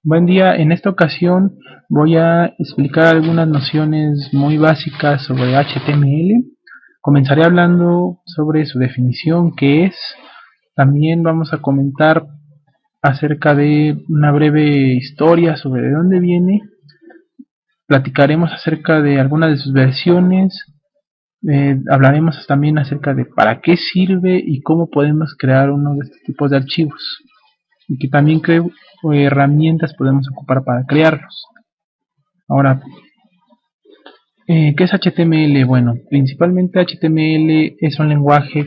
Buen día, en esta ocasión voy a explicar algunas nociones muy básicas sobre HTML. Comenzaré hablando sobre su definición, qué es. También vamos a comentar acerca de una breve historia sobre de dónde viene. Platicaremos acerca de algunas de sus versiones. Hablaremos también acerca de para qué sirve y cómo podemos crear uno de estos tipos de archivos. Y que también qué herramientas podemos ocupar para crearlos. Ahora, ¿qué es HTML? Bueno, principalmente HTML es un lenguaje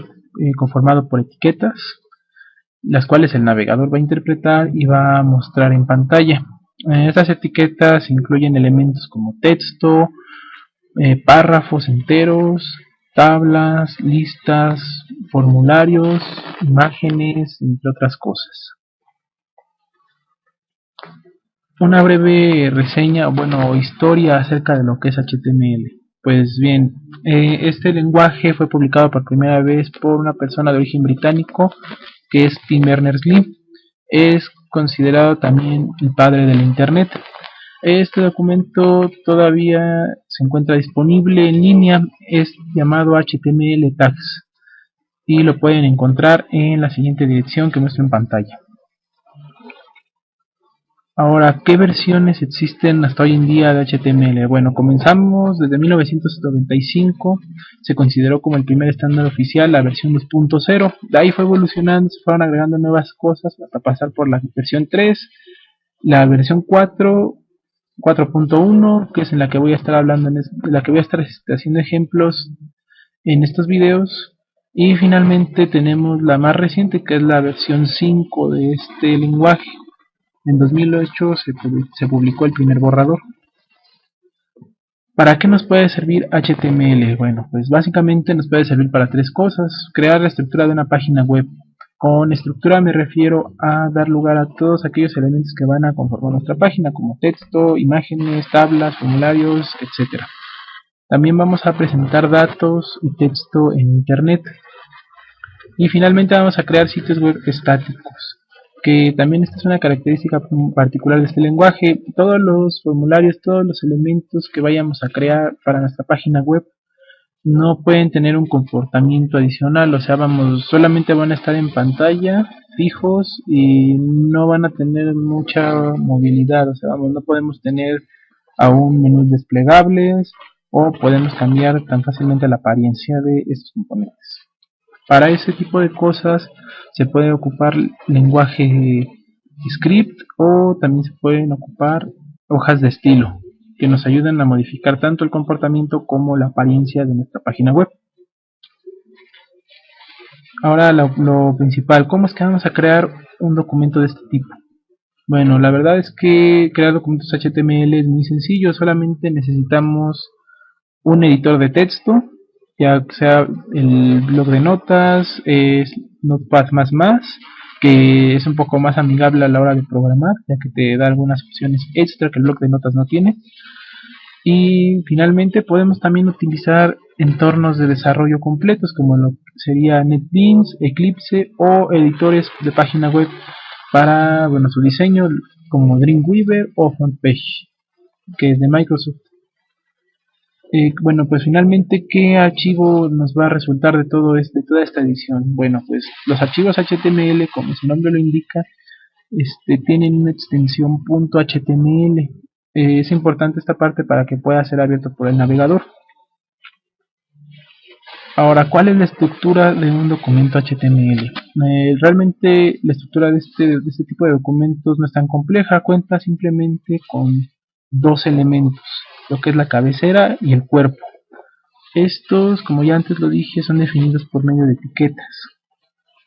conformado por etiquetas, las cuales el navegador va a interpretar y va a mostrar en pantalla. Estas etiquetas incluyen elementos como texto, párrafos enteros, tablas, listas, formularios, imágenes, entre otras cosas. Una breve reseña, bueno, historia acerca de lo que es HTML. Pues bien, este lenguaje fue publicado por primera vez por una persona de origen británico que es Tim Berners-Lee. Es considerado también el padre del Internet. Este documento todavía se encuentra disponible en línea, es llamado HTML Tags y lo pueden encontrar en la siguiente dirección que muestro en pantalla. Ahora, ¿qué versiones existen hasta hoy en día de HTML? Bueno, comenzamos desde 1995, se consideró como el primer estándar oficial la versión 2.0, de ahí fue evolucionando, se fueron agregando nuevas cosas hasta pasar por la versión 3, la versión 4, 4.1, que es en la que voy a estar hablando, de la que voy a estar haciendo ejemplos en estos videos, y finalmente tenemos la más reciente, que es la versión 5 de este lenguaje. En 2008 se publicó el primer borrador. ¿Para qué nos puede servir HTML? Bueno, pues básicamente nos puede servir para tres cosas. Crear la estructura de una página web. Con estructura me refiero a dar lugar a todos aquellos elementos que van a conformar nuestra página, como texto, imágenes, tablas, formularios, etc. También vamos a presentar datos y texto en Internet. Y finalmente vamos a crear sitios web estáticos, que también esta es una característica particular de este lenguaje. Todos los formularios, todos los elementos que vayamos a crear para nuestra página web no pueden tener un comportamiento adicional, o sea, solamente van a estar en pantalla fijos y no van a tener mucha movilidad, o sea, no podemos tener aún menús desplegables o podemos cambiar tan fácilmente la apariencia de estos componentes. Para ese tipo de cosas se puede ocupar lenguaje script o también se pueden ocupar hojas de estilo que nos ayudan a modificar tanto el comportamiento como la apariencia de nuestra página web. Ahora lo principal, ¿cómo es que vamos a crear un documento de este tipo? Bueno, la verdad es que crear documentos HTML es muy sencillo, solamente necesitamos un editor de texto, ya sea el blog de notas, Notepad++, que es un poco más amigable a la hora de programar, ya que te da algunas opciones extra que el blog de notas no tiene. Y finalmente podemos también utilizar entornos de desarrollo completos como lo sería NetBeans, Eclipse o editores de página web para su diseño como Dreamweaver o FrontPage, que es de Microsoft. Pues finalmente, ¿qué archivo nos va a resultar de toda esta edición? Bueno, pues los archivos HTML, como su nombre lo indica, tienen una extensión .html. Es importante esta parte para que pueda ser abierto por el navegador. Ahora, ¿cuál es la estructura de un documento HTML? Realmente la estructura de este tipo de documentos no es tan compleja, cuenta simplemente con dos elementos, lo que es la cabecera y el cuerpo. Estos, como ya antes lo dije, son definidos por medio de etiquetas.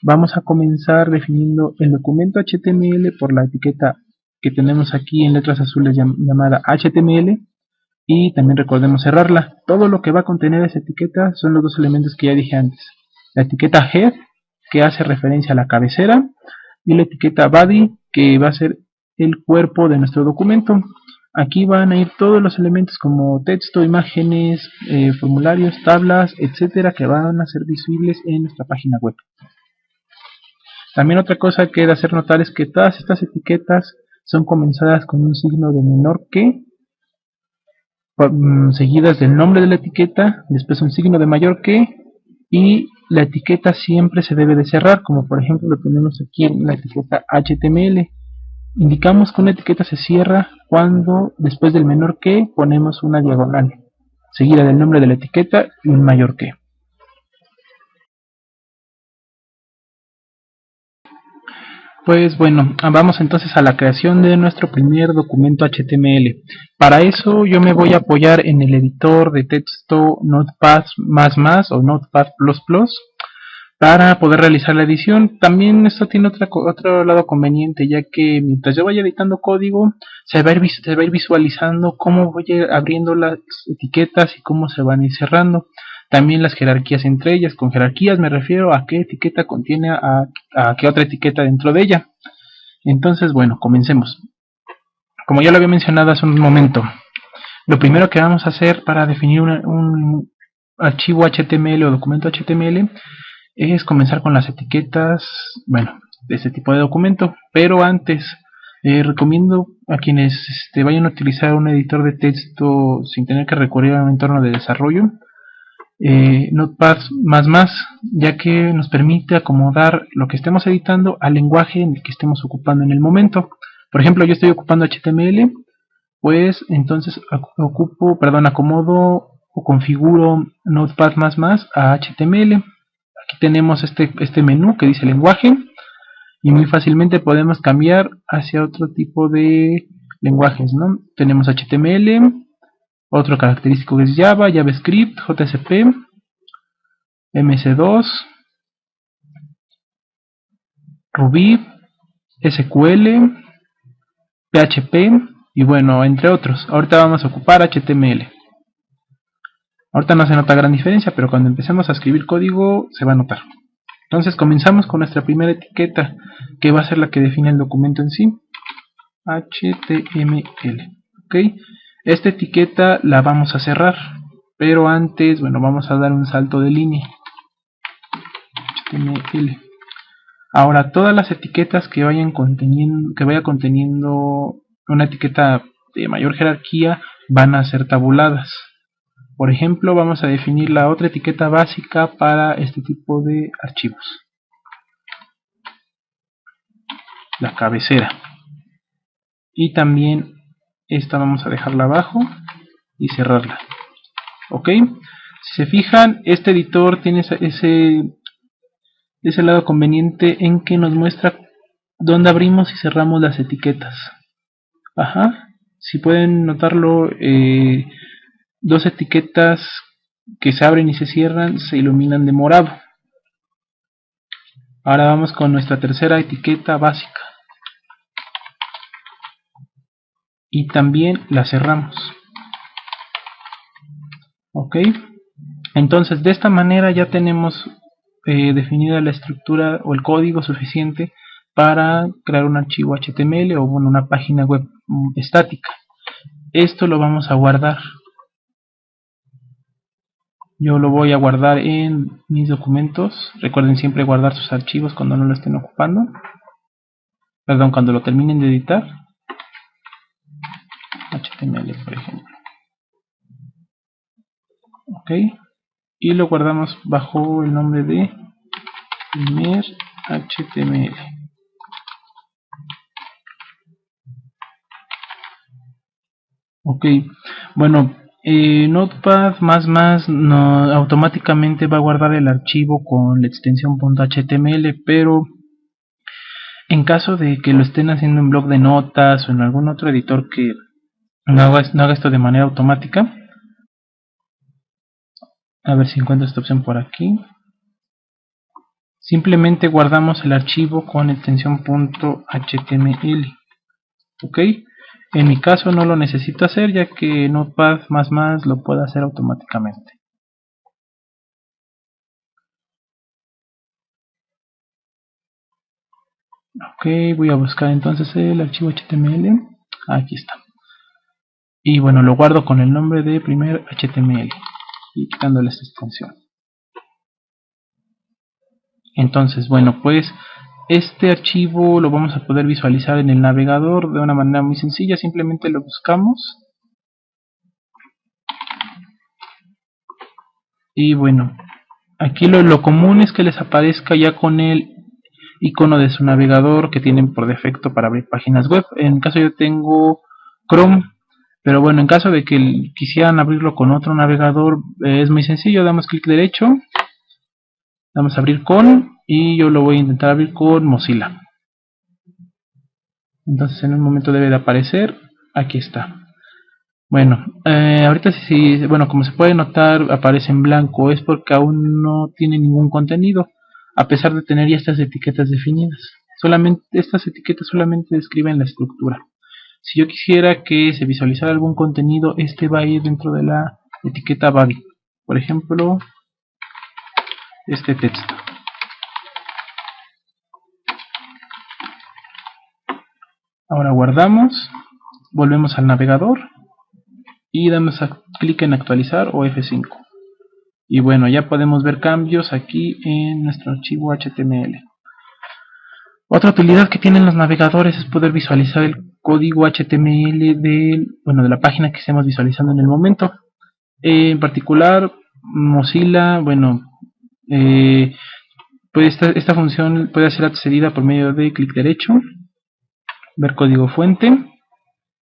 Vamos a comenzar definiendo el documento HTML por la etiqueta que tenemos aquí en letras azules llamada HTML, y también recordemos cerrarla. Todo lo que va a contener esa etiqueta son los dos elementos que ya dije antes. La etiqueta head, que hace referencia a la cabecera, y la etiqueta body, que va a ser el cuerpo de nuestro documento. Aquí van a ir todos los elementos como texto, imágenes, formularios, tablas, etcétera, que van a ser visibles en nuestra página web. También otra cosa que he de hacer notar es que todas estas etiquetas son comenzadas con un signo de menor que, seguidas del nombre de la etiqueta, después un signo de mayor que, y la etiqueta siempre se debe de cerrar, como por ejemplo lo tenemos aquí en la etiqueta HTML. Indicamos que una etiqueta se cierra cuando después del menor que ponemos una diagonal, seguida del nombre de la etiqueta y un mayor que. Pues bueno, vamos entonces a la creación de nuestro primer documento HTML. Para eso yo me voy a apoyar en el editor de texto Notepad++ o Notepad++ para poder realizar la edición. También esto tiene otro lado conveniente, ya que mientras yo vaya editando código, se va a ir visualizando cómo voy abriendo las etiquetas y cómo se van a ir cerrando. También las jerarquías entre ellas. Con jerarquías me refiero a qué etiqueta contiene a qué otra etiqueta dentro de ella. Entonces, bueno, comencemos. Como ya lo había mencionado hace un momento, lo primero que vamos a hacer para definir un archivo HTML o documento HTML es comenzar con las etiquetas, bueno, de este tipo de documento. Pero antes, recomiendo a quienes vayan a utilizar un editor de texto sin tener que recurrir a un entorno de desarrollo, Notepad++, ya que nos permite acomodar lo que estemos editando al lenguaje en el que estemos ocupando en el momento. Por ejemplo, yo estoy ocupando HTML, pues entonces acomodo o configuro Notepad++ a HTML. Aquí tenemos este menú que dice lenguaje y muy fácilmente podemos cambiar hacia otro tipo de lenguajes, ¿no? Tenemos HTML, otro característico que es Java, JavaScript, JSP, MS2, Ruby, SQL, PHP y bueno, entre otros. Ahorita vamos a ocupar HTML. Ahorita no se nota gran diferencia, pero cuando empecemos a escribir código se va a notar. Entonces comenzamos con nuestra primera etiqueta, que va a ser la que define el documento en sí. HTML. ¿Ok? Esta etiqueta la vamos a cerrar, pero antes, bueno, vamos a dar un salto de línea. HTML. Ahora, todas las etiquetas que vaya conteniendo una etiqueta de mayor jerarquía van a ser tabuladas. Por ejemplo, vamos a definir la otra etiqueta básica para este tipo de archivos. La cabecera. Y también esta vamos a dejarla abajo y cerrarla. ¿Ok? Si se fijan, este editor tiene ese lado conveniente en que nos muestra dónde abrimos y cerramos las etiquetas. Ajá. Si pueden notarlo, dos etiquetas que se abren y se cierran se iluminan de morado. Ahora vamos con nuestra tercera etiqueta básica. Y también la cerramos. Ok. Entonces de esta manera ya tenemos definida la estructura o el código suficiente para crear un archivo HTML o bueno, una página web estática. Esto lo vamos a guardar. Yo lo voy a guardar en mis documentos. Recuerden siempre guardar sus archivos cuando no lo estén ocupando. Perdón, cuando lo terminen de editar. HTML, por ejemplo. Ok. Y lo guardamos bajo el nombre de primer HTML. Ok, bueno, Notepad++ no, automáticamente va a guardar el archivo con la extensión .html, pero en caso de que lo estén haciendo en bloc de notas o en algún otro editor que no haga esto de manera automática, a ver si encuentro esta opción por aquí. Simplemente guardamos el archivo con extensión .html. Ok, en mi caso no lo necesito hacer ya que Notepad++ lo puede hacer automáticamente. Ok, voy a buscar entonces el archivo HTML. Aquí está. Y bueno, lo guardo con el nombre de primer HTML y quitándole esta extensión. Entonces, bueno, pues Este archivo lo vamos a poder visualizar en el navegador de una manera muy sencilla. Simplemente lo buscamos y bueno, aquí lo común es que les aparezca ya con el icono de su navegador que tienen por defecto para abrir páginas web. En caso yo tengo Chrome, pero bueno, en caso de que quisieran abrirlo con otro navegador, es muy sencillo. Damos clic derecho, damos a abrir con, y yo lo voy a intentar abrir con Mozilla. Entonces en un momento debe de aparecer. Aquí está. Bueno, ahorita bueno, como se puede notar aparece en blanco, es porque aún no tiene ningún contenido, a pesar de tener ya estas etiquetas definidas. Solamente estas etiquetas solamente describen la estructura. Si yo quisiera que se visualizara algún contenido, este va a ir dentro de la etiqueta body. Por ejemplo, este texto. Ahora guardamos, volvemos al navegador y damos clic en actualizar o F5. Y bueno, ya podemos ver cambios aquí en nuestro archivo HTML. Otra utilidad que tienen los navegadores es poder visualizar el código HTML de la página que estemos visualizando en el momento. En particular, Mozilla, pues esta función puede ser accedida por medio de clic derecho, ver código fuente,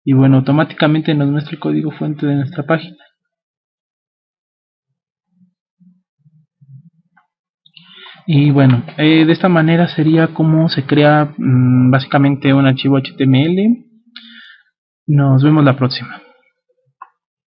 y bueno, automáticamente nos muestra el código fuente de nuestra página. Y bueno, de esta manera sería como se crea básicamente un archivo HTML. Nos vemos la próxima.